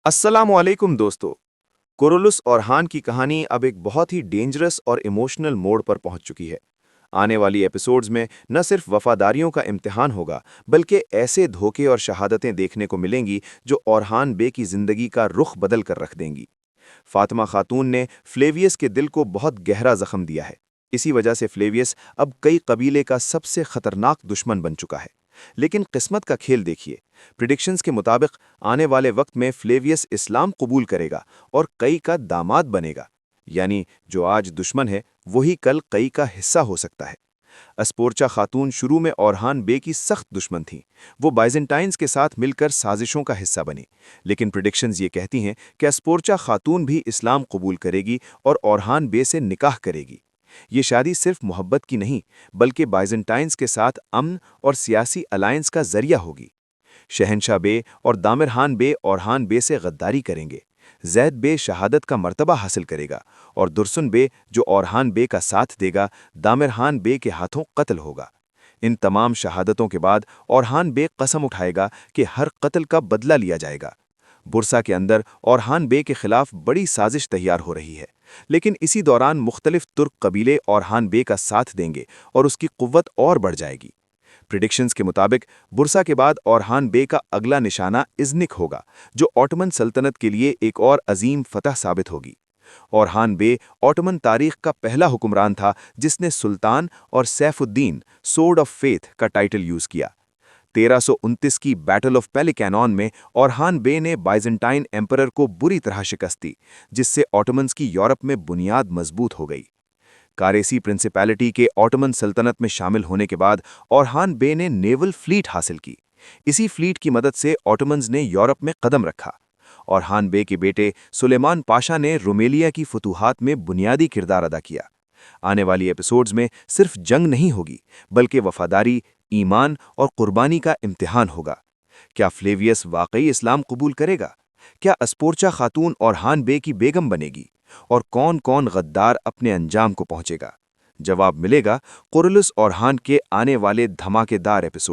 अस्सलामुअलैकुम दोस्तों। कोरोलुस और हान की कहानी अब एक बहुत ही डेंजरस और इमोशनल मोड़ पर पहुंच चुकी है। आने वाली एपिसोड्स में न सिर्फ वफादारियों का इम्तिहान होगा, बल्कि ऐसे धोखे और शहादतें देखने को मिलेंगी जो औरहान बे की जिंदगी का रुख बदल कर रख देंगी। फातिमा खातून ने फ्लेवियस के दिल को बहुत गहरा जख्म दिया है। इसी वजह से फ्लेवियस अब कई कबीले का सबसे खतरनाक दुश्मन बन चुका है। लेकिन किस्मत का खेल देखिए। प्रिडिक्शंस के मुताबिक आने वाले वक्त में फ्लेवियस इस्लाम कबूल करेगा और कई का दामाद बनेगा। यानी जो आज दुश्मन है वही कल कई का हिस्सा हो सकता है। अस्पोर्चा खातून शुरू में औरहान बे की सख्त दुश्मन थी। वो बाइजेंटाइन्स के साथ मिलकर साजिशों का हिस्सा बनी। लेकिन प्रिडिक्शंस ये कहती हैं कि अस्पोर्चा खातून भी इस्लाम कबूल करेगी और औरहान बे से निकाह करेगी। ये शादी सिर्फ मोहब्बत की नहीं, बल्कि बाइजेंटाइन्स के साथ अमन और सियासी अलायंस का जरिया होगी। शहनशाह बे और दामिर बे औरहान बे से गद्दारी करेंगे। जैद बे शहादत का मर्तबा हासिल करेगा और दुरसुन बे, जो औरहान बे का साथ देगा, दामिर बे के हाथों कत्ल होगा। इन तमाम शहादतों के बाद औरहान बे कसम उठाएगा कि हर कत्ल का बदला लिया जाएगा। बुरसा के अंदर औरहान बे के खिलाफ बड़ी साजिश तैयार हो रही है। लेकिन इसी दौरान मुख्तलिफ तुर्क कबीले औरहान बे का साथ देंगे और उसकी कुव्वत और बढ़ जाएगी। प्रिडिक्शंस के मुताबिक बुरसा के बाद औरहान बे का अगला निशाना इज़्निक होगा, जो ऑटोमन सल्तनत के लिए एक और अजीम फतह साबित होगी। औरहान बे ऑटोमन तारीख का पहला हुक्मरान था जिसने सुल्तान और सैफुद्दीन सोर्ड ऑफ फेथ का टाइटल यूज किया। 1329 की बैटल ऑफ पेलिकैनॉन में औरहान बे ने बाइजेंटाइन एम्परर को बुरी तरह शिकस्त दी, जिससे ऑटोमन्स की यूरोप में बुनियाद मजबूत हो गई। कारेसी प्रिंसिपैलिटी के ऑटोमन सल्तनत में शामिल होने के बाद औरहान बे ने नेवल फ्लीट हासिल की। इसी फ्लीट की मदद से ऑटोमन्स ने यूरोप में कदम रखा। औरहान बे के बेटे सुलेमान पाशा ने रोमेलिया की फतूहात में बुनियादी किरदार अदा किया। आने वाली एपिसोड्स में सिर्फ जंग नहीं होगी, बल्कि वफादारी, ईमान और कुर्बानी का इम्तिहान होगा। क्या फ्लेवियस वाकई इस्लाम कबूल करेगा? क्या अस्पोर्चा खातून औरहान बे की बेगम बनेगी? और कौन कौन गद्दार अपने अंजाम को पहुंचेगा? जवाब मिलेगा कोरोलुस और हान के आने वाले धमाकेदार एपिसोड।